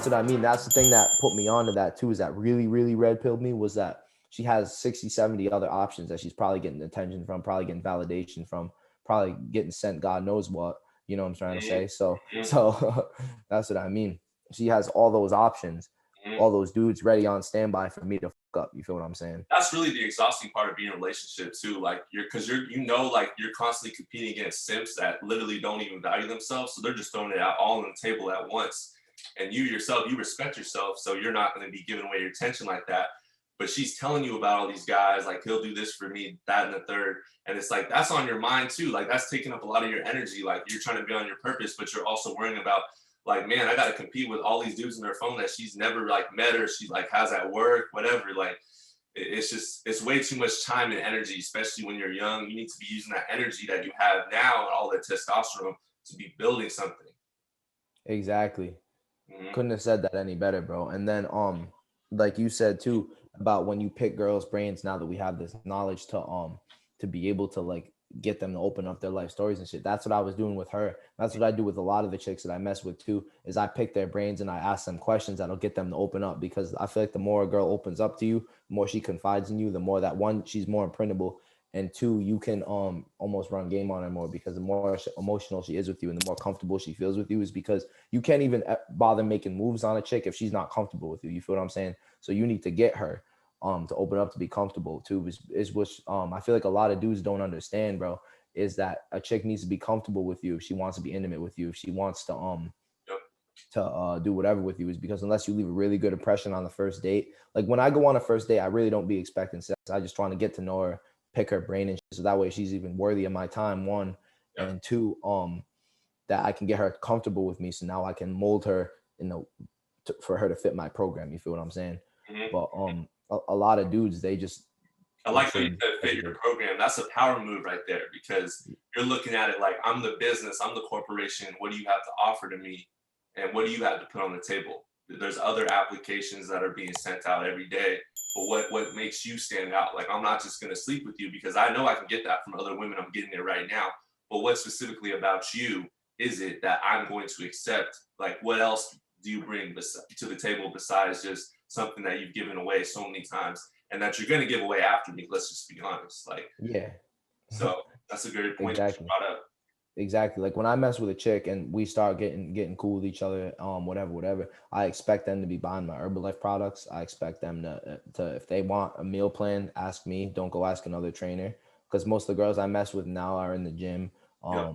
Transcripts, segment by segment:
what I mean. That's the thing that put me onto that too, is that really, really red pilled me, was that she has 60, 70 other options that she's probably getting attention from, probably getting validation from, probably getting sent God knows what, you know what I'm trying to Mhm. say? So, Mhm. so that's what I mean. She has all those options, Mhm. all those dudes ready on standby for me to fuck up. You feel what I'm saying? That's really the exhausting part of being in a relationship too. Like because like you're constantly competing against simps that literally don't even value themselves. So they're just throwing it out all on the table at once. And you yourself, you respect yourself. So you're not going to be giving away your attention like that. But she's telling you about all these guys, like he'll do this for me, that and the third. And it's like that's on your mind too. Like that's taking up a lot of your energy. Like you're trying to be on your purpose, but you're also worrying about like, man, I gotta compete with all these dudes in their phone that she's never like met or she like has at work, whatever. Like it's just it's way too much time and energy, especially when you're young. You need to be using that energy that you have now and all that testosterone to be building something. Exactly. Hmm. Couldn't have said that any better, bro. And then like you said too, about when you pick girls' brains, now that we have this knowledge to be able to like get them to open up their life stories and shit. That's what I was doing with her. That's what I do with a lot of the chicks that I mess with too, is I pick their brains and I ask them questions that'll get them to open up, because I feel like the more a girl opens up to you, the more she confides in you, the more that, one, she's more imprintable, and two, you can almost run game on her more, because the more emotional she is with you and the more comfortable she feels with you, is because you can't even bother making moves on a chick if she's not comfortable with you. You feel what I'm saying? So you need to get her to open up, to be comfortable too. Is which I feel like a lot of dudes don't understand, bro. Is that a chick needs to be comfortable with you if she wants to be intimate with you, if she wants Yep. to do whatever with you, is because unless you leave a really good impression on the first date. Like when I go on a first date, I really don't be expecting sex. I just want to get to know her, pick her brain, and shit, so that way she's even worthy of my time, one, Yep. and two, that I can get her comfortable with me, so now I can mold her in the for her to fit my program. You feel what I'm saying? Hmm. But a lot of dudes, they just I are like how so you said fit your hesitant. program. That's a power move right there because you're looking at it like I'm the business, I'm the corporation. What do you have to offer to me? And what do you have to put on the table? There's other applications that are being sent out every day. But what makes you stand out? Like I'm not just gonna sleep with you because I know I can get that from other women. I'm getting it right now. But what specifically about you is it that I'm going to accept? Like what else do you bring to the table besides just something that you've given away so many times? And that you're going to give away after me. Let's just be honest. Like, Yeah, so that's a great point that you exactly. brought up. Exactly. Like when I mess with a chick and we start getting cool with each other, whatever, I expect them to be buying my Herbalife products. I expect them to if they want a meal plan, ask me. Don't go ask another trainer. Because most of the girls I mess with now are in the gym. Yep.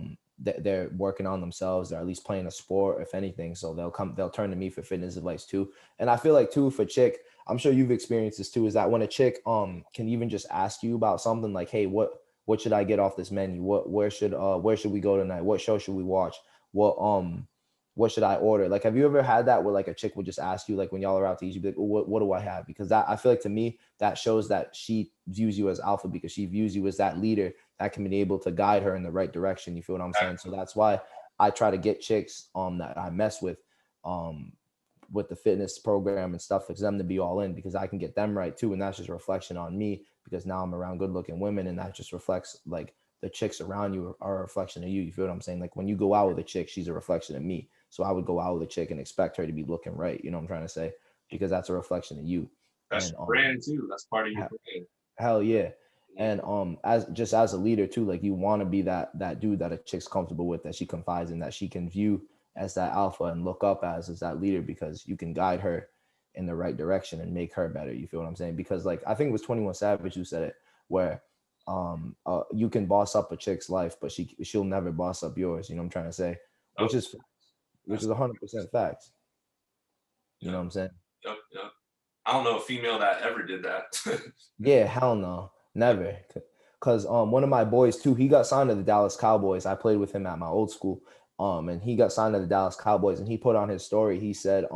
They're working on themselves. They're at least playing a sport, if anything. So they'll turn to me for fitness advice too. And I feel like too, for chick, I'm sure you've experienced this too, is that when a chick can even just ask you about something like, hey, what should I get off this menu? Where should we go tonight? What show should we watch? What should I order? Like, have you ever had that where like a chick would just ask you, like when y'all are out to eat, you'd be like, what do I have? Because that, I feel like, to me, that shows that she views you as alpha, because she views you as that leader that can be able to guide her in the right direction. You feel what I'm saying? So that's why I try to get chicks that I mess um with the fitness program and stuff, for them to be all in, because I can get them right too. And that's just a reflection on me, because now I'm around good looking women, and that just reflects, like, the chicks around you are a reflection of you. You feel what I'm saying? Like when you go out with a chick, she's a reflection of me. So I would go out with a chick and expect her to be looking right. You know what I'm trying to say? Because that's a reflection of you. That's And your brand too. That's part of your brand. hell yeah. Mhm. And as just as a leader too, like you want to be that dude that a chick's comfortable with, that she confides in, that she can view as that alpha and look up as that leader, because you can guide her in the right direction and make her better. You feel what I'm saying? Because like I think it was 21 Savage who said it, where you can boss up a chick's life, but she'll never boss up yours. You know what I'm trying to say? Oh, Which is that's 100% facts. You know yep, what I'm saying? yep, yep. I don't know a female that ever did that. Yeah, hell no, never. Cause one of my boys too, he got signed to the Dallas Cowboys. I played with him at my old school. And he got signed to the Dallas Cowboys, and he put on his story. He said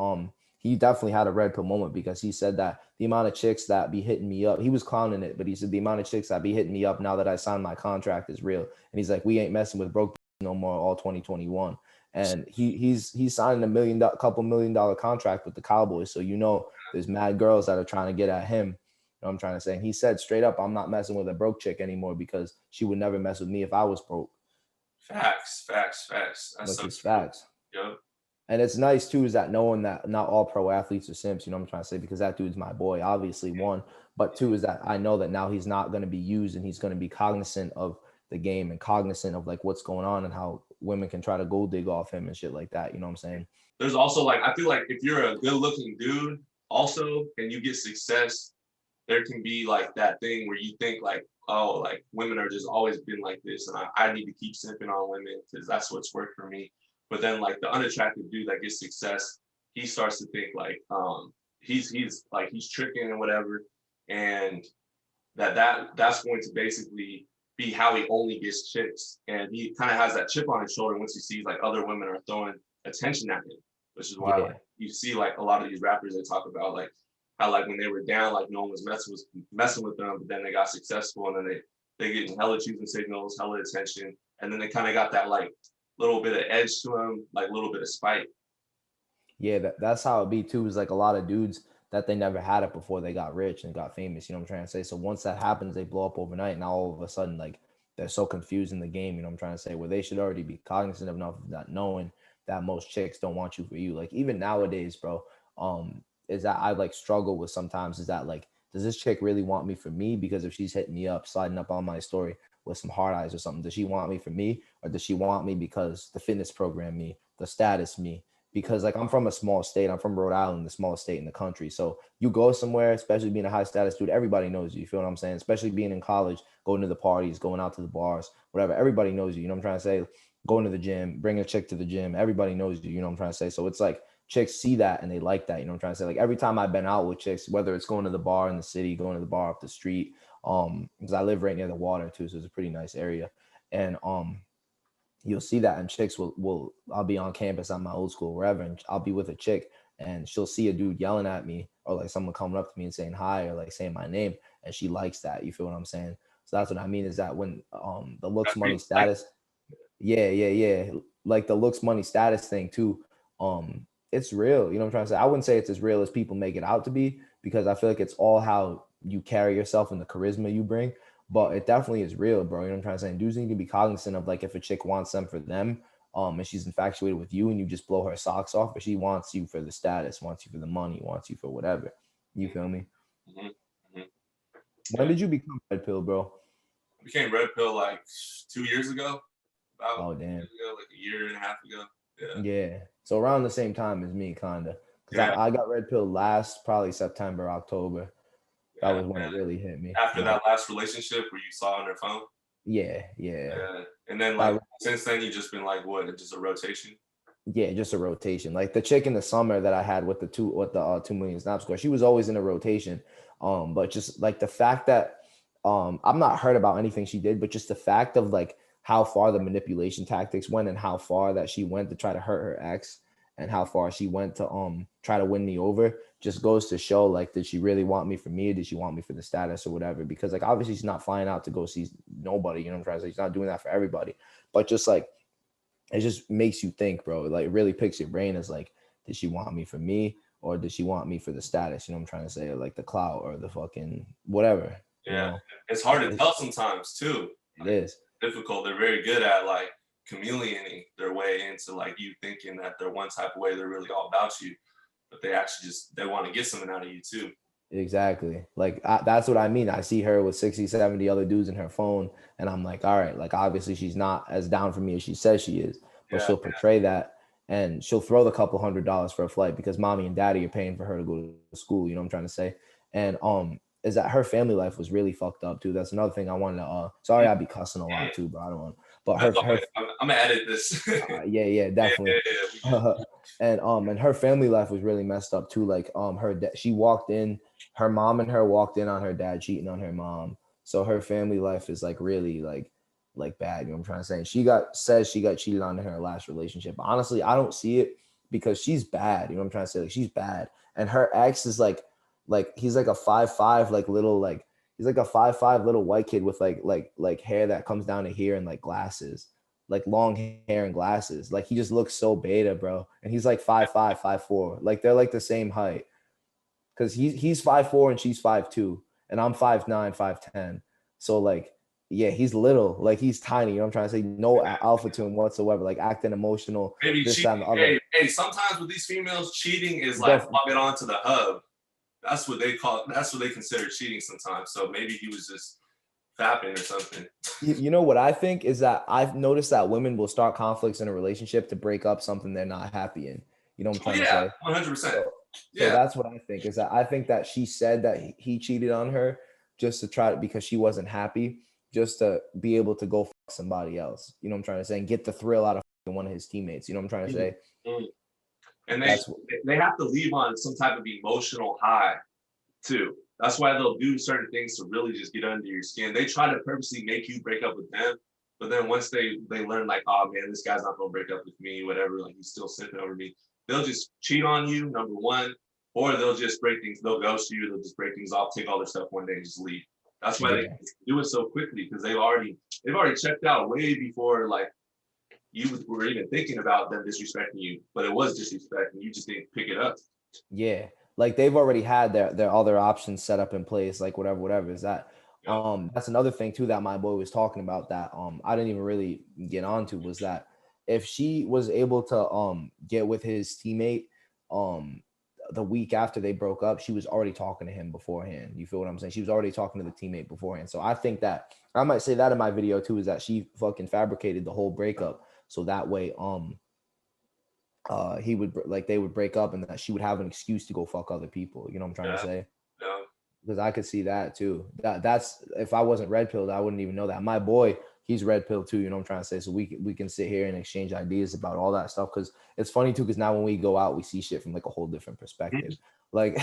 he definitely had a red pill moment, because he said that the amount of chicks that be hitting me up, he was clowning it, but he said the amount of chicks that be hitting me up now that I signed my contract is real. And he's like, we ain't messing with broke no more all 2021. And he's signing a couple $1 million contract with the Cowboys. So there's mad girls that are trying to get at him. What I'm trying to say. And he said straight up, I'm not messing with a broke chick anymore, because she would never mess with me if I was broke, Facts, facts, facts. That's which so is true. facts. Yep. And it's nice too, is that knowing that not all pro athletes are simps, you know what I'm trying to say? Because that dude's my boy, obviously, one. But two is that I know that now he's not going to be used and he's going to be cognizant of the game and cognizant of like what's going on and how women can try to gold dig off him and shit like that. You know what I'm saying? There's also like, I feel like if you're a good looking dude also and you get success, there can be like that thing where you think like, oh, like women are just always been like this, and I need to keep simping on women because that's what's worked for me. But then like the unattractive dude that gets success, he starts to think like he's tricking and whatever, and that's going to basically be how he only gets chicks, and he kind of has that chip on his shoulder once he sees like other women are throwing attention at him, which is why Yeah. like you see like a lot of these rappers they talk about like how like when they were down, like no one was messing with them, but then they got successful and then they getting hella choosing signals, hella attention, and then they kind of got that like little bit of edge to them, like a little bit of spite. Yeah, that's how it be too. Is like a lot of dudes that they never had it before they got rich and got famous. You know what I'm trying to say? So once that happens, they blow up overnight. Now all of a sudden, like they're so confused in the game. You know what I'm trying to say? Where they should already be cognizant of enough of that, knowing that most chicks don't want you for you. Like even nowadays, bro. Is that I like struggle with sometimes. Is that like, does this chick really want me for me? Because if she's hitting me up, sliding up on my story with some hard eyes or something, does she want me for me, or does she want me because the fitness program me, the status me? Because like I'm from a small state. I'm from Rhode Island, the smallest state in the country. So you go somewhere, especially being a high status dude, everybody knows you. You feel what I'm saying? Especially being in college, going to the parties, going out to the bars, whatever. Everybody knows you. You know what I'm trying to say? Going to the gym, bring a chick to the gym. Everybody knows you. You know what I'm trying to say? So it's like chicks see that and they like that. You know what I'm trying to say? Like every time I've been out with chicks, whether it's going to the bar in the city, going to the bar up the street, because I live right near the water too, so it's a pretty nice area. And you'll see that, and chicks will I'll be on campus at my old school wherever, and I'll be with a chick and she'll see a dude yelling at me or like someone coming up to me and saying hi or like saying my name, and she likes that. You feel what I'm saying? So that's what I mean, is that when the looks money Like, status, yeah, like the looks money status thing too, it's real. You know what I'm trying to say? I wouldn't say it's as real as people make it out to be, because I feel like it's all how you carry yourself and the charisma you bring, but it definitely is real, bro. You know what I'm trying to say? And dudes need to be cognizant of like if a chick wants them for them, and she's infatuated with you and you just blow her socks off, but she wants you for the status, wants you for the money, wants you for whatever. You feel me? mm-hmm, mm-hmm. When Yeah, did you become red pill, bro? I became red pill like 2 years ago, about Oh 2 years damn. ago, like a year and a half ago. Yeah, Yeah. So around the same time as me, kinda. Because yeah, I got red pill last probably September, October. That yeah. was when it really hit me. After Yeah. that last relationship where you saw on their phone. Yeah. Yeah. And then like That since then you just been like what, just a rotation? Yeah, just a rotation. Like the chick in the summer that I had with the 2 million snap score, she was always in a rotation. But just like the fact that I'm not hurt about anything she did, but just the fact of like how far the manipulation tactics went and how far that she went to try to hurt her ex and how far she went to try to win me over just goes to show like, did she really want me for me, or did she want me for the status or whatever? Because like obviously she's not flying out to go see nobody, you know what I'm trying to say? She's not doing that for everybody. But just like it just makes you think, bro. Like it really picks your brain as like, did she want me for me, or did she want me for the status? You know what I'm trying to say? Or like the clout or the fucking whatever, you Yeah. know? It's hard to It's tell sometimes too. it Like is. difficult. They're very good at like chameleoning their way into like you thinking that they're one type of way, they're really all about you, but they actually just they want to get something out of you too. Exactly. Like that's what I mean. I see her with 60, 70 other dudes in her phone, and I'm like, all right, like obviously she's not as down for me as she says she is, but Yeah. she'll portray that and she'll throw the couple $100s for a flight because mommy and daddy are paying for her to go to school. You know what I'm trying to say? And is that her family life was really fucked up too. That's another thing I wanted to sorry, I'd be cussing a lot too, but I don't want, but That's her okay. I'm gonna edit this. Yeah, yeah, definitely. we good. And her family life was really messed up too. Like she walked in, her mom and her walked in on her dad cheating on her mom. So her family life is like really like bad. You know what I'm trying to say? And says she got cheated on in her last relationship. But honestly, I don't see it because she's bad. You know what I'm trying to say? Like she's bad. And her ex is like he's like a 5'5", like little like he's like a 5'5" little white kid with like hair that comes down to here and like glasses, like long hair and glasses. Like he just looks so beta, bro. And he's like 5'5", 5'4". Like they're like the same height. Cause he's 5'4" and she's 5'2", and I'm 5'9", 5'10". So like Yeah, he's little, like he's tiny. You know what I'm trying to say? No alpha to him whatsoever, like acting emotional, Maybe this, that, cheating. and the other. Hey, sometimes with these females, cheating is like Bro, logging onto the hub. That's what they call. That's what they consider cheating sometimes. So maybe he was just fapping or something. you know what I think is that I've noticed that women will start conflicts in a relationship to break up something they're not happy in. You know what I'm Oh trying to yeah, say? 100%. So Yeah. that's what I think is that I think that she said that he cheated on her just to try to, because she wasn't happy, just to be able to go fuck somebody else. You know what I'm trying to say? And get the thrill out of one of his teammates. You know what I'm trying to Mm, say? mm. And That's they have to leave on some type of emotional high too. That's why they'll do certain things to really just get under your skin. They try to purposely make you break up with them, but then once they learn like, oh man, this guy's not gonna break up with me, whatever, like he's still simping over me, they'll just cheat on you, number one, or they'll just break things, they'll ghost you, they'll just break things off, take all their stuff one day and just leave. That's why they yeah. do it so quickly because they've already checked out way before like you were even thinking about them disrespecting you, but it was disrespect and you just didn't pick it up. Yeah. Like they've already had their other options set up in place, like whatever is that. Yeah. That's another thing too that my boy was talking about that I didn't even really get onto, was that if she was able to get with his teammate um the week after they broke up, she was already talking to him beforehand. You feel what I'm saying? She was already talking to the teammate beforehand. So I think that I might say that in my video too, is that she fucking fabricated the whole breakup so that way he would like they would break up and that she would have an excuse to go fuck other people. You know what I'm trying to Yeah. say? Yeah. Because I could see that too. That's if I wasn't red pilled, I wouldn't even know that. My boy, he's red pilled too. You know what I'm trying to say? So we can sit here and exchange ideas about all that stuff. Because it's funny too. Because now when we go out, we see shit from like a whole different perspective. Like,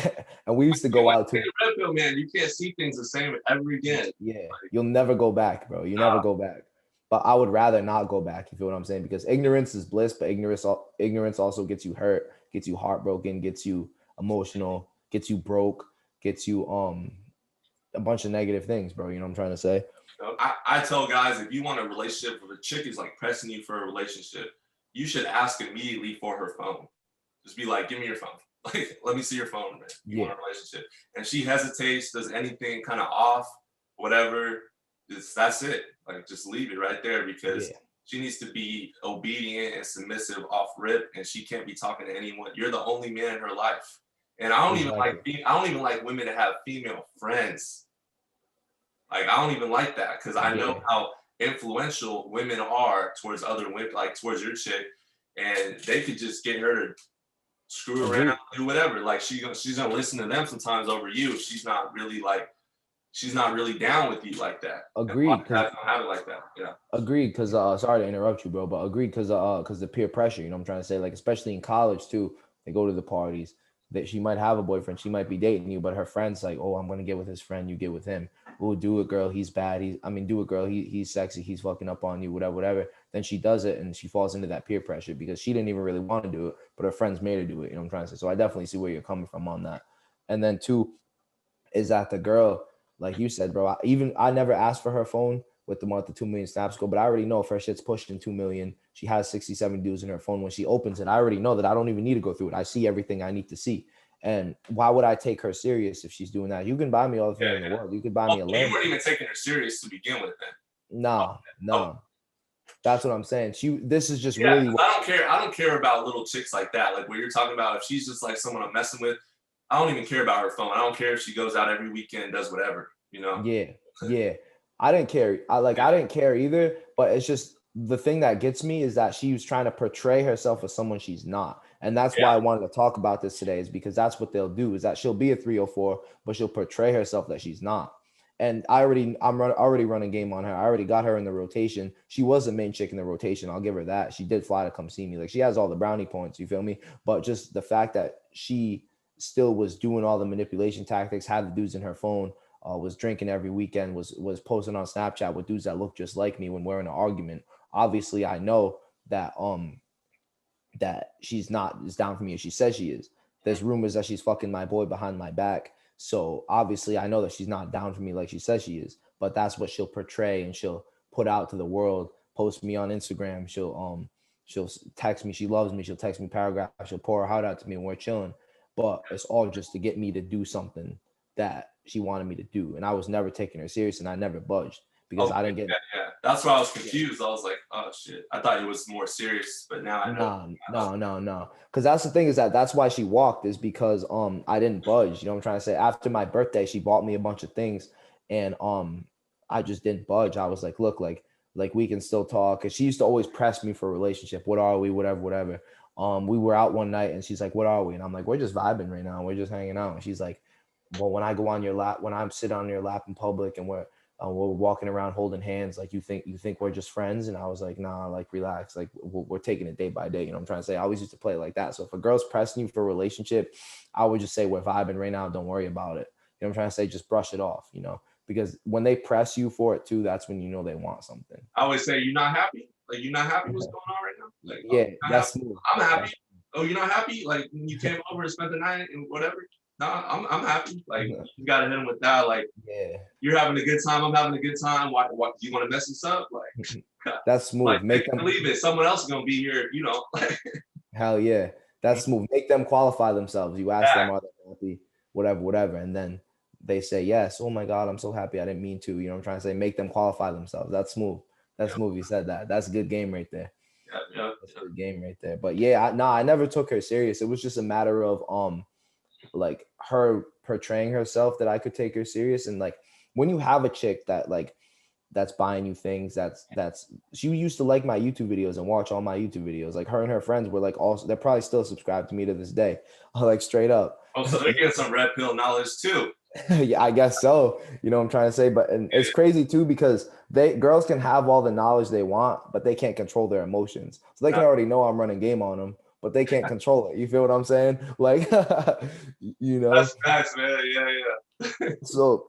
and we used to go Once out you too. get a red pill, man, you can't see things the same ever again. Yeah, you'll never go back, bro. You never Nah, go back. But I would rather not go back. You feel what I'm saying? Because ignorance is bliss, but ignorance also gets you hurt, gets you heartbroken, gets you emotional, gets you broke, gets you a bunch of negative things, bro. You know what I'm trying to say? I tell guys if you want a relationship, if a chick is like pressing you for a relationship, you should ask immediately for her phone. Just be like, give me your phone. Like, let me see your phone, man. You want Yeah, a relationship. And she hesitates, does anything kind of off, whatever, that's it. Like, just leave it right there because yeah, she needs to be obedient and submissive off rip, and she can't be talking to anyone. You're the only man in her life. And exactly. I don't even like women to have female friends. Like I don't even like that because I know Yeah, how influential women are towards other women, like towards your chick, and they could just get her to screw around, agreed, do whatever. Like she's gonna listen to them sometimes over you. She's not really down with you like that. And a lot agreed. of Because guys don't have it like that. Yeah. agreed. Because sorry to interrupt you, bro, but agreed. Because the peer pressure. You know what I'm trying to say? Like especially in college too, they go to the parties. That she might have a boyfriend, she might be dating you, but her friends like, oh, I'm gonna get with his friend. You get with him. Oh, do it, girl. He's bad. Do it, girl. He's sexy. He's fucking up on you. Whatever. Then she does it, and she falls into that peer pressure because she didn't even really want to do it, but her friends made her do it. You know what I'm trying to say? So I definitely see where you're coming from on that. And then two, is that the girl, like you said, bro. I never asked for her phone with the month of 2 million snaps go, but I already know if her shit's pushing 2 million, she has 67 dudes in her phone. When she opens it, I already know that I don't even need to go through it. I see everything I need to see. And why would I take her serious if she's doing that? You can buy me all the Yeah. phone in the world. You could buy Well, me a you weren't Lambo. even taking her serious to begin with then. Nah, Oh, nah. That's what I'm saying. This is just yeah, really 'cause what. I don't care about little chicks like that. Like what you're talking about, if she's just like someone I'm messing with, I don't even care about her phone. I don't care if she goes out every weekend, does whatever, you know? Yeah, yeah. I didn't care. I didn't care either, but it's just the thing that gets me is that she was trying to portray herself as someone she's not. And that's Yeah. why I wanted to talk about this today, is because that's what they'll do, is that she'll be a 304, but she'll portray herself that she's not. And already running game on her. I already got her in the rotation. She was the main chick in the rotation. I'll give her that. She did fly to come see me. Like she has all the brownie points, you feel me? But just the fact that she still was doing all the manipulation tactics, had the dudes in her phone, was drinking every weekend, was posting on Snapchat with dudes that look just like me when we're in an argument. Obviously, I know that she's not as down for me as she says she is. There's rumors that she's fucking my boy behind my back. So obviously, I know that she's not down for me like she says she is. But that's what she'll portray and she'll put out to the world. Post me on Instagram. She'll text me. She loves me. She'll text me paragraphs. She'll pour her heart out to me when we're chilling. But it's all just to get me to do something that she wanted me to do. And I was never taking her serious and I never budged because Okay, I didn't get. yeah. That's why I was confused. I was like, oh shit. I thought it was more serious, but now I know. No. Because that's the thing is that's why she walked is because I didn't budge. You know what I'm trying to say? After my birthday, she bought me a bunch of things, and I just didn't budge. I was like, look, like we can still talk. Cause she used to always press me for a relationship. What are we? Whatever. We were out one night and she's like, what are we? And I'm like, we're just vibing right now. We're just hanging out. And she's like, well, when I go on your lap, when I'm sitting on your lap in public and we're walking around holding hands, like you think we're just friends. And I was like, nah, like relax, like we're taking it day by day. You know what I'm trying to say? I always used to play it like that. So if a girl's pressing you for a relationship, I would just say we're vibing right now, don't worry about it. You know what I'm trying to say? Just brush it off, because when they press you for it too, that's when you know they want something. I always say, you're not happy? Like, you're not happy what's going on right now? Like, oh, Yeah, you're not happy? that's smooth. I'm happy. Oh, you're not happy? Like, you came over and spent the night and whatever? Nah, I'm happy. Like, you gotta hit him with that. Like, Yeah, you're having a good time. I'm having a good time. Why do you want to mess this up? Like, that's smooth. like, Make them believe it. Someone else is gonna be here. Like, hell yeah. That's smooth. Make them qualify themselves. You ask them, that. are they happy? Whatever. And then they say yes. Oh my God, I'm so happy. I didn't mean to. You know what I'm trying to say? Make them qualify themselves. That's smooth. That's Yeah, smooth. You said that. That's a good game right there. yeah. That's a good game right there. But yeah, I never took her serious. It was just a matter of like her portraying herself that I could take her serious. And like when you have a chick that like that's buying you things, that's she used to like my YouTube videos and watch all my YouTube videos. Like her and her friends were like also they're probably still subscribed to me to this day. Like straight up. Oh, so they're getting some red pill knowledge too. Yeah, I guess so. You know what I'm trying to say? But and it's crazy too because girls can have all the knowledge they want, but they can't control their emotions. So they can already know I'm running game on them, but they can't control it. You feel what I'm saying? Like That's facts, man. Yeah. So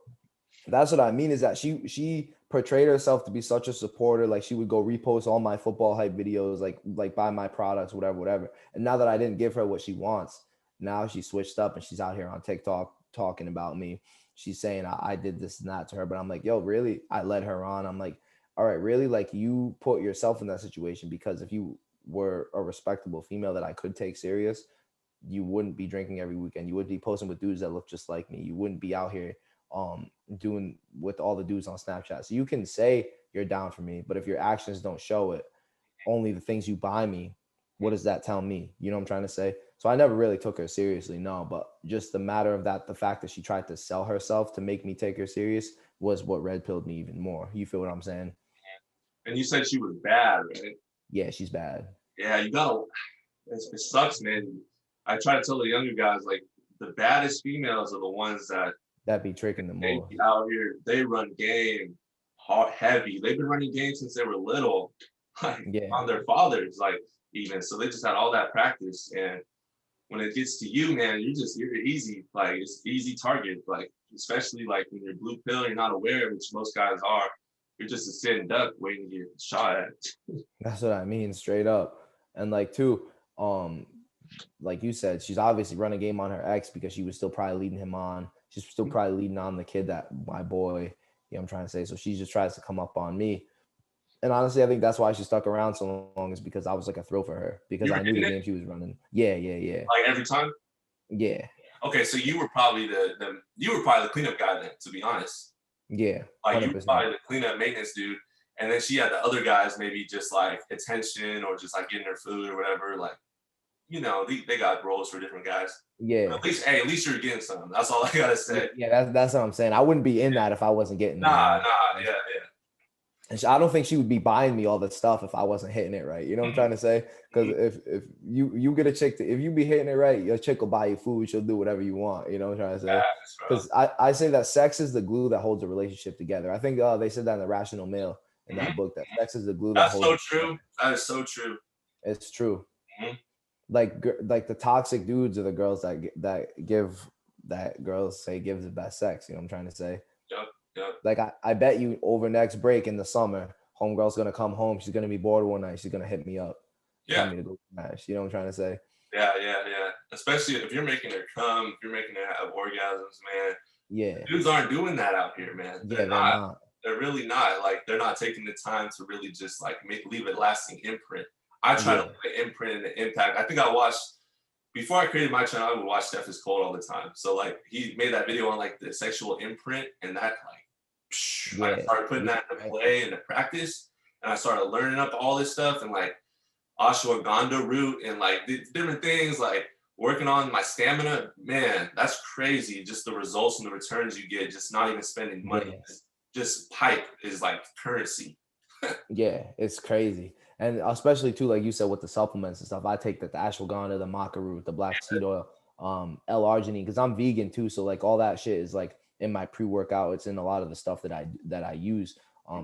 that's what I mean is that she portrayed herself to be such a supporter. Like she would go repost all my football hype videos, like buy my products, whatever. And now that I didn't give her what she wants, now she switched up and she's out here on TikTok talking about me. She's saying I did this and that to her, but I'm like, yo, really? I led her on. I'm like, all right, really? Like you put yourself in that situation because if you were a respectable female that I could take serious, you wouldn't be drinking every weekend. You would be posting with dudes that look just like me. You wouldn't be out here doing with all the dudes on Snapchat. So you can say you're down for me, but if your actions don't show it, only the things you buy me, what does that tell me? You know what I'm trying to say? So I never really took her seriously, no, but just the matter of that, the fact that she tried to sell herself to make me take her serious was what red pilled me even more. You feel what I'm saying? And you said she was bad, right? Yeah, she's bad. Yeah, you gotta. It sucks, man. I try to tell the younger guys like the baddest females are the ones that That be tricking them they more. be out here. They run game hard, heavy. They've been running game since they were little, like Yeah. on their fathers, like even. So they just had all that practice. And when it gets to you, man, you're easy. Like it's easy target. Like especially like when you're blue pill, you're not aware, which most guys are. You're just a sitting duck waiting to get shot at. That's what I mean, straight up. And like too, like you said, she's obviously running game on her ex because she was still probably leading him on. She's still probably leading on the kid that my boy, you know I'm trying to say. So she just tries to come up on me. And honestly, I think that's why she stuck around so long is because I was like a throw for her because You I were knew the hitting game it she was running. Yeah. like every time. Yeah. Okay, so you were probably the cleanup guy then, to be honest. Yeah. Like you were 100%. probably the cleanup maintenance dude, and then she had the other guys maybe just like attention or just like getting her food or whatever. Like, they got roles for different guys. Yeah. At least you're getting some. That's all I gotta say. Yeah, that's what I'm saying. I wouldn't be in that if I wasn't getting it. Nah, yeah. And I don't think she would be buying me all the stuff if I wasn't hitting it right. You know what I'm trying to say? Because if you get a chick if you be hitting it right, your chick will buy you food. She'll do whatever you want. You know what I'm trying to say? Because I say that sex is the glue that holds a relationship together. I think they said that in The Rational Male in that book that sex is the glue that holds. That's so true. That is so true. It's true. Mm-hmm. Like the toxic dudes are the girls that girls say gives the best sex. You know what I'm trying to say? Yep. Like I bet you over next break in the summer, homegirl's gonna come home. She's gonna be bored one night. She's gonna hit me up. Tell me to go smash. You know what I'm trying to say? Yeah. Especially if you're making her come, if you're making her have orgasms, man. Yeah. Dudes aren't doing that out here, man. They're not. They're really not. Like they're not taking the time to really just like leave a lasting imprint. I try to leave an imprint and an impact. I think I watched before I created my channel, I would watch Steph is Cold all the time. So like he made that video on like the sexual imprint and that like I Yeah. started putting that into play and to practice, and I started learning up all this stuff and like ashwagandha root and like different things, like working on my stamina. Man, that's crazy. Just the results and the returns you get, just not even spending money. Yeah. Just pipe is like currency. Yeah, it's crazy. And especially too, like you said, with the supplements and stuff, I take the ashwagandha, the maca root, the black seed oil, L-arginine, because I'm vegan too. So like all that shit is like in my pre-workout. It's in a lot of the stuff that I use.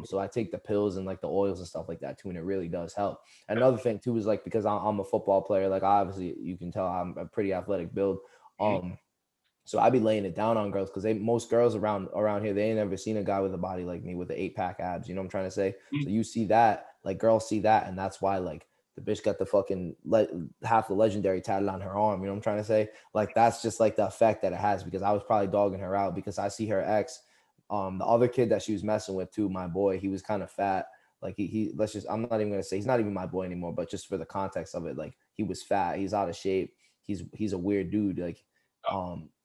So I take the pills and like the oils and stuff like that too, and it really does help. Another thing too is like because I'm a football player, like obviously you can tell I'm a pretty athletic build. Um, so I be laying it down on girls because they most girls around here, they ain't never seen a guy with a body like me with the 8-pack abs. You know what I'm trying to say? So you see that, like girls see that, and that's why like the bitch got the fucking half the legendary tatted on her arm. You know what I'm trying to say? Like that's just like the effect that it has because I was probably dogging her out because I see her ex, the other kid that she was messing with too, my boy, he was kind of fat. Like he let's just I'm not even gonna say he's not even my boy anymore, but just for the context of it, like he was fat, he's out of shape, he's a weird dude, like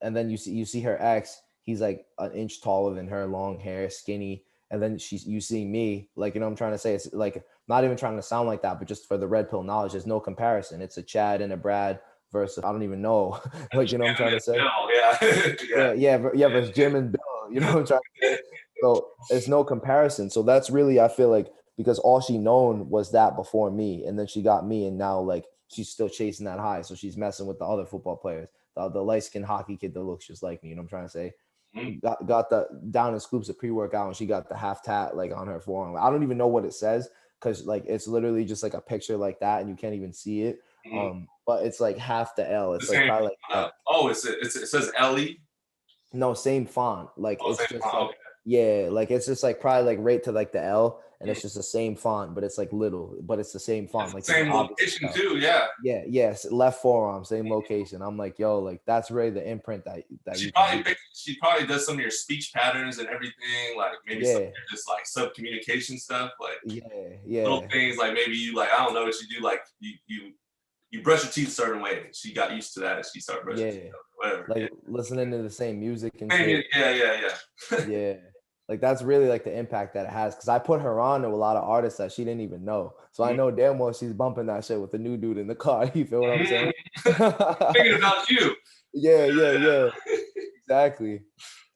and then you see her ex, he's like an inch taller than her, long hair, skinny, and then you see me, like you know what I'm trying to say, it's like not even trying to sound like that, but just for the red pill knowledge, there's no comparison. It's a Chad and a Brad versus I don't even know, like you know what I'm trying to say. Yeah, yeah. Yeah, versus Jim and Bill. You know what I'm trying to say? So it's no comparison. So that's really, I feel like, because all she known was that before me, and then she got me, and now like she's still chasing that high. So she's messing with the other football players, the light skinned hockey kid that looks just like me. You know what I'm trying to say? Mhm. Got the down in scoops of pre-workout, and she got the half tat like on her forearm. I don't even know what it says because like it's literally just like a picture like that, and you can't even see it. Mhm. But it's like half the L. The It's like same. probably like Oh, it says Ellie. no, same font. Like Oh, it's same. just like Okay. yeah, like it's just like probably like right to like the L, and it's just the same font, but it's like little, but it's the same It's font. the Like you can same obviously location tell. too. Yeah. Yeah, yes, left forearm, same location. I'm like, yo, like that's really the imprint that you can read. She probably does some of your speech patterns and everything. Like maybe some of Yeah, your just like sub communication stuff. Like yeah, little yeah, things. Like maybe you like I don't know what you do. Like you brush your teeth a certain way. She got used to that and she started brushing her yeah. teeth. Whatever. Like listening to the same music and Yeah. shit. Yeah. Yeah. Like that's really like the impact that it has. Cause I put her on to a lot of artists that she didn't even know. So I know damn well she's bumping that shit with the new dude in the car. You feel what I'm saying? Thinking about you. Yeah. Exactly.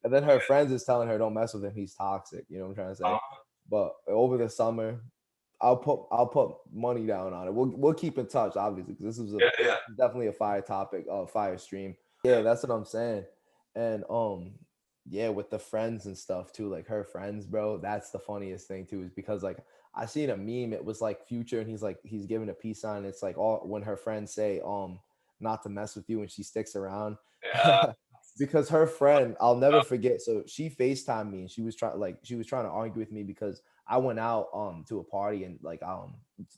And then her friends is telling her, don't mess with him. He's toxic. You know what I'm trying to say? Uh, But over the summer, I'll put money down on it. We'll keep in touch, obviously, because this was yeah. definitely a fire topic, fire stream. Yeah, that's what I'm saying. And yeah, with the friends and stuff too, like her friends, bro. That's the funniest thing too, is because like I seen a meme. It was like Future, and he's giving a peace sign. It's like all when her friends say not to mess with you, and she sticks around. Yeah. Because her friend, I'll never forget. So she FaceTimed me and she was trying to argue with me because I went out to a party and like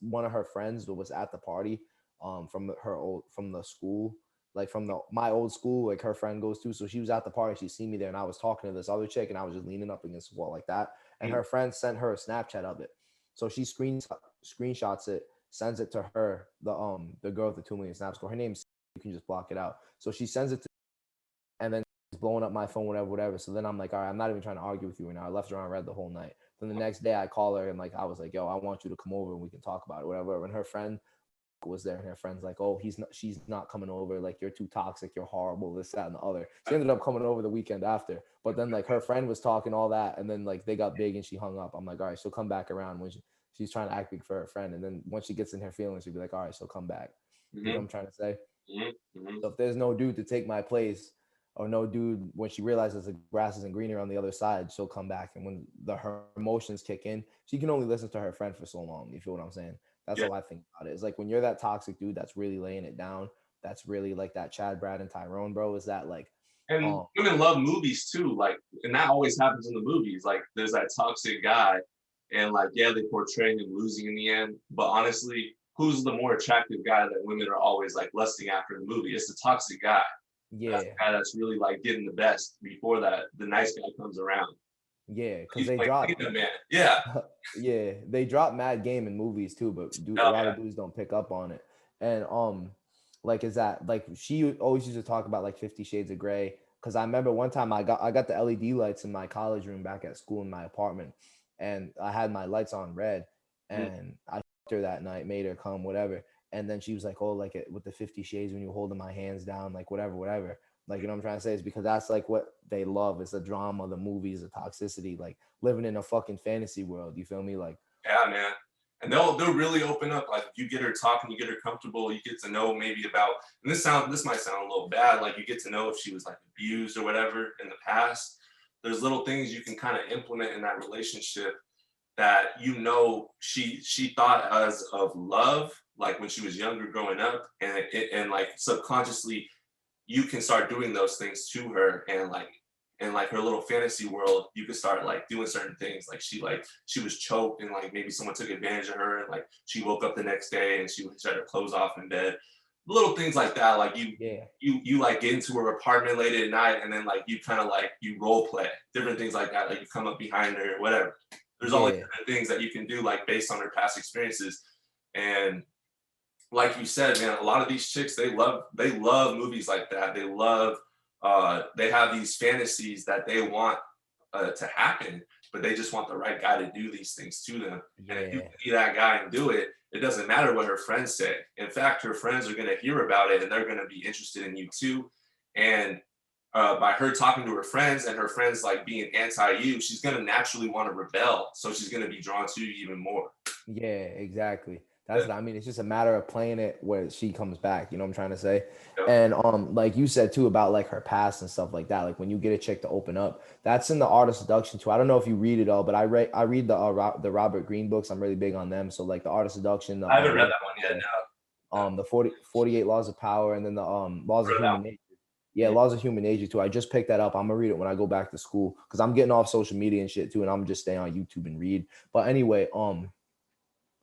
one of her friends was at the party from the school, like from my old school, like her friend goes to. So she was at the party, she seen me there, and I was talking to this other chick and I was just leaning up against the wall like that. And her friend sent her a Snapchat of it. So she screenshots it, sends it to her, the girl with the 2 million snap score. Her name's, you can just block it out. So she sends it to, and then he's blowing up my phone, whatever. So then I'm like, all right, I'm not even trying to argue with you right now. I left her on red the whole night. Then the next day I call her and like I was like, yo, I want you to come over and we can talk about it, whatever. And her friend was there and her friend's like, oh, she's not coming over, like you're too toxic, you're horrible, this, that, and the other. She ended up coming over the weekend after. But then like her friend was talking all that, and then like they got big and she hung up. I'm like, all right, she'll come back around when she's trying to act big for her friend. And then once she gets in her feelings, she'll be like, all right, she'll come back. You know what I'm trying to say? So if there's no dude to take my place, or no dude, when she realizes the grass isn't greener on the other side, she'll come back. And when her emotions kick in, she can only listen to her friend for so long. You feel what I'm saying? That's Yeah. how I think about it. It's like when you're that toxic dude that's really laying it down, that's really like that Chad, Brad, and Tyrone, bro. Is that like, And um, women love movies too. Like, and that always happens in the movies. Like, there's that toxic guy, and like, yeah, they portray him losing in the end. But honestly, who's the more attractive guy that women are always like lusting after in the movie? It's the toxic guy. That's yeah, the guy that's really like getting the best before that the nice guy comes around. yeah, because He's they like, drop, look at that man. Yeah. yeah, they drop mad game in movies too, but a Oh lot yeah. of dudes don't pick up on it. And like is that like she always used to talk about like 50 Shades of Grey. because I remember one time I got the LED lights in my college room back at school in my apartment, and I had my lights on red, Mm. and I fucked her that night, made her come, whatever. And then she was like, "Oh, like it with the 50 Shades when you holding my hands down, like whatever, whatever." Like, you know what I'm trying to say? Is because that's like what they love. It's the drama, the movies, the toxicity, like living in a fucking fantasy world. You feel me? Like, Yeah, man. And they'll really open up. Like you get her talking, you get her comfortable, you get to know maybe about, and this might sound a little bad, like you get to know if she was like abused or whatever in the past. There's little things you can kind of implement in that relationship that she thought as of love, like when she was younger growing up, and like subconsciously you can start doing those things to her, and like in like her little fantasy world, you could start like doing certain things. Like she was choked and like maybe someone took advantage of her, and like she woke up the next day and she had her clothes off in bed. Little things like that. Like yeah, you like get into her apartment late at night, and then like you kind of like you role play different things like that. Like you come up behind her or whatever. There's all like yeah, different things that you can do like based on her past experiences. And like you said, man, a lot of these chicks, they love movies like that. They have these fantasies that they want to happen, but they just want the right guy to do these things to them. And if you yeah, can be that guy and do it, it doesn't matter what her friends say. In fact, her friends are going to hear about it and they're going to be interested in you too. And by her talking to her friends and her friends like being anti you, she's going to naturally want to rebel. So she's going to be drawn to you even more. yeah, exactly. That's what I mean. It's just a matter of playing it where she comes back. You know what I'm trying to say? Yep. And like you said too about like her past and stuff like that. Like when you get a chick to open up, that's in the Art of Seduction too. I don't know if you read it all, but I read the Robert Greene books. I'm really big on them. So like the Art of Seduction, the I haven't read Love, that one yet. No. the 48 Laws of Power, and then the Laws of Read that Human Nature. Yeah, one. Laws of Human Nature too. I just picked that up. I'm gonna read it when I go back to school because I'm getting off social media and shit too, and I'm just staying on YouTube and read. But anyway,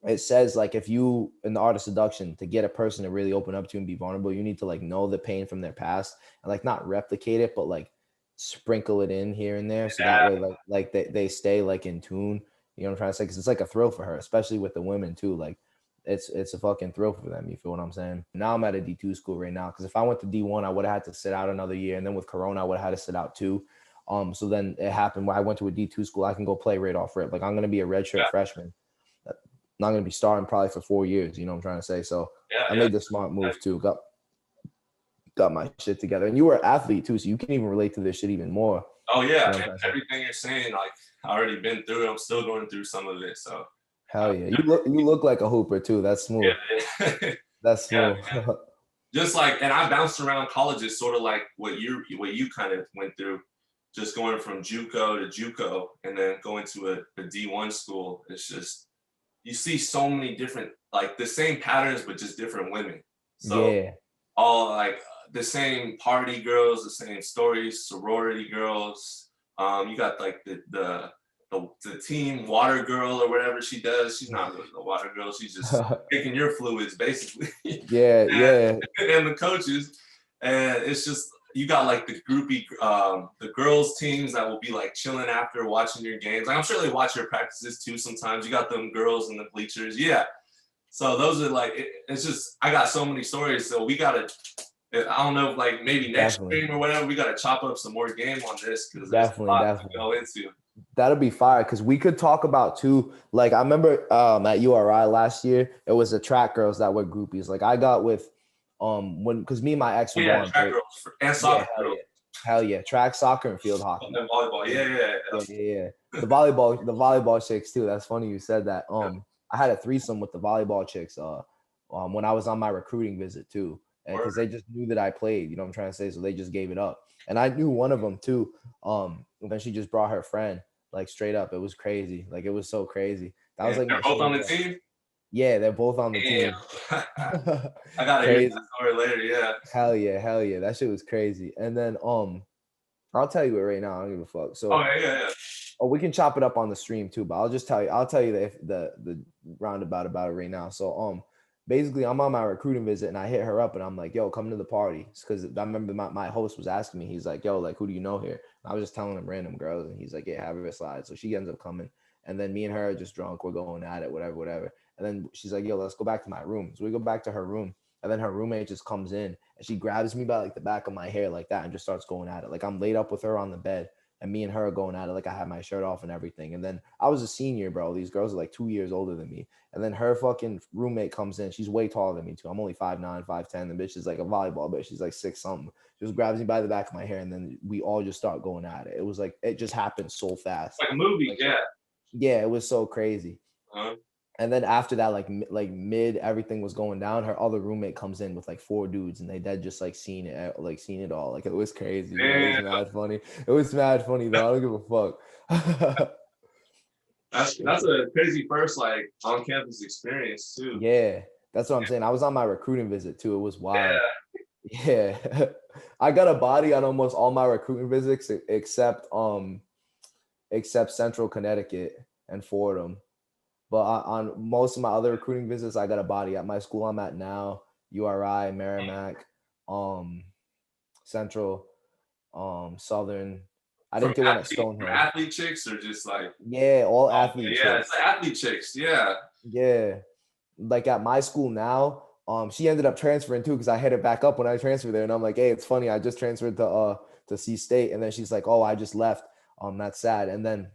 it says like if you in the Art of Seduction, to get a person to really open up to you and be vulnerable, you need to like know the pain from their past and like not replicate it, but like sprinkle it in here and there, so that Yeah. way like they stay like in tune. You know what I'm trying to say? Because it's like a thrill for her, especially with the women too. Like it's a fucking thrill for them. You feel what I'm saying? Now I'm at a D2 school right now, because if I went to D1, I would have had to sit out another year, and then with Corona, I would have had to sit out too. So then it happened where I went to a D2 school. I can go play right off rip. Like I'm gonna be a redshirt Yeah. freshman, not going to be starting probably for 4 years. You know what I'm trying to say? So Yeah. I Yeah. made the smart move too. Got my shit together. And you were an athlete too, so you can even relate to this shit even more. Oh yeah, You know what and I'm trying to say? everything you're saying, like I already been through it. I'm still going through some of it. So Hell yeah. You look like a hooper too. That's smooth. yeah, That's yeah. smooth. Just like, and I bounced around colleges, sort of like what you kind of went through, just going from JUCO to JUCO, and then going to a D1 school. It's just you see so many different, like the same patterns, but just different women. So Yeah. all like the same party girls, the same stories, sorority girls. You got like the team water girl or whatever she does. She's not really the water girl. She's just taking your fluids basically, Yeah, and, yeah. and the coaches. And it's just you got like the groupie, the girls teams that will be like chilling after watching your games. Like I'm sure they watch your practices too. Sometimes you got them girls in the bleachers. Yeah, so those are like it's just I got so many stories. So we gotta I don't know like maybe next Definitely. stream or whatever we gotta chop up some more game on this because there's a Definitely, lot to definitely. go into. That'll be fire because we could talk about too. Like I remember at URI last year, it was the track girls that were groupies. Like I got with when because me and my ex Oh, would go yeah, on track break. girls and Yeah, soccer hell girls yeah. Hell yeah. Track, soccer, and field hockey. and volleyball. Yeah, Yeah, yeah, yeah, yeah, yeah. The volleyball chicks too. That's funny you said that. yeah. I had a threesome with the volleyball chicks when I was on my recruiting visit too. And Word. because they just knew that I played, you know what I'm trying to say? So they just gave it up. And I knew one of them too. And then she just brought her friend, like straight up. It was crazy. Like it was so crazy. That was And like they're my both on shit. the team. Yeah, they're both on the Damn. team. I gotta hear that Crazy. story later. Yeah. Hell yeah, hell yeah. That shit was crazy. And then I'll tell you it right now. I don't give a fuck. Oh So, yeah, yeah, yeah. we can chop it up on the stream too, but I'll just tell you. I'll tell you the roundabout about it right now. So, basically, I'm on my recruiting visit and I hit her up and I'm like, "Yo, come to the party." Because I remember my host was asking me. He's like, "Yo, like, who do you know here?" And I was just telling him random girls, and he's like, "Yeah, have her slide." So she ends up coming, and then me and her are just drunk. We're going at it, whatever, whatever. And then she's like, "Yo, let's go back to my room." So we go back to her room. And then her roommate just comes in and she grabs me by like the back of my hair like that and just starts going at it. Like I'm laid up with her on the bed and me and her are going at it. Like I had my shirt off and everything. And then I was a senior, bro. These girls are like 2 years older than me. And then her fucking roommate comes in. She's way taller than me too. I'm only 5'9", 5'10". The bitch is like a volleyball bitch. She's like 6 something. She just grabs me by the back of my hair and then we all just start going at it. It was like it just happened so fast. Like a movie, Like yeah. yeah, it was so crazy. Uh-huh. And then after that, like mid everything was going down, her other roommate comes in with like 4 dudes, and they dead just like seen it, like seen it all. Like it was crazy, bro. It was Damn. mad funny. It was mad funny though. I don't give a fuck. That's a crazy first like on campus experience too. Yeah, that's what I'm saying. I was on my recruiting visit too. It was wild. Yeah. Yeah, I got a body on almost all my recruiting visits except Central Connecticut and Fordham. But on most of my other recruiting visits, I got a body at my school I'm at now, URI, Merrimack, um, Central, Southern. I From didn't get one at from Stonehenge. athlete chicks or just like Yeah, all oh athlete yeah, it's chicks. like athlete chicks. Yeah. Yeah. Like at my school now, she ended up transferring too because I hit it back up when I transferred there, and I'm like, hey, it's funny, I just transferred to C State, and then she's like, oh, I just left. That's sad. And then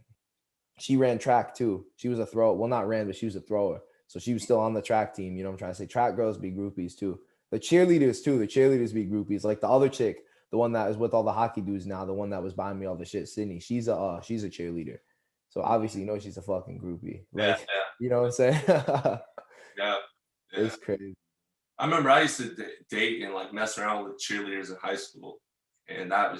she ran track too. She was a thrower. Well, not ran, but she was a thrower. So she was still on the track team. You know what I'm trying to say? Track girls be groupies too. The cheerleaders too. The cheerleaders be groupies. Like the other chick, the one that is with all the hockey dudes now, the one that was buying me all the shit, Sydney. She's a cheerleader. So obviously, you know she's a fucking groupie. Yeah. Like, you know what I'm saying? Yeah. Yeah. It's crazy. I remember I used to date and like mess around with cheerleaders in high school, and that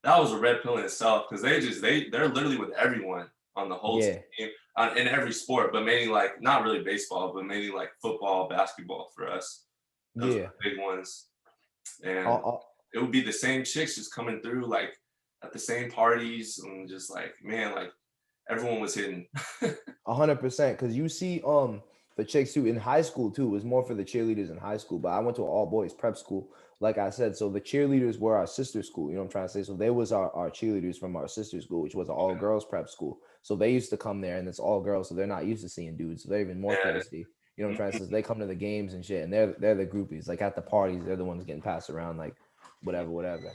was a red pill in itself because they're literally with everyone on the whole Yeah. team in every sport, but mainly like not really baseball, but mainly like football, basketball for us. Those are Yeah. the big ones, Uh, and uh, it would be the same chicks just coming through like at the same parties and just like man, like everyone was hitting. 100%. Because you see, the chicks too in high school too. It was more for the cheerleaders in high school, but I went to an all boys prep school, like I said. So the cheerleaders were our sister school. You know what I'm trying to say? So they was our cheerleaders from our sister school, which was an all girls prep school. So they used to come there, and it's all girls, so they're not used to seeing dudes. So they're even more Yeah. thirsty. You know what I'm trying to say? So they come to the games and shit, and they're the groupies. Like at the parties, they're the ones getting passed around, like whatever, whatever.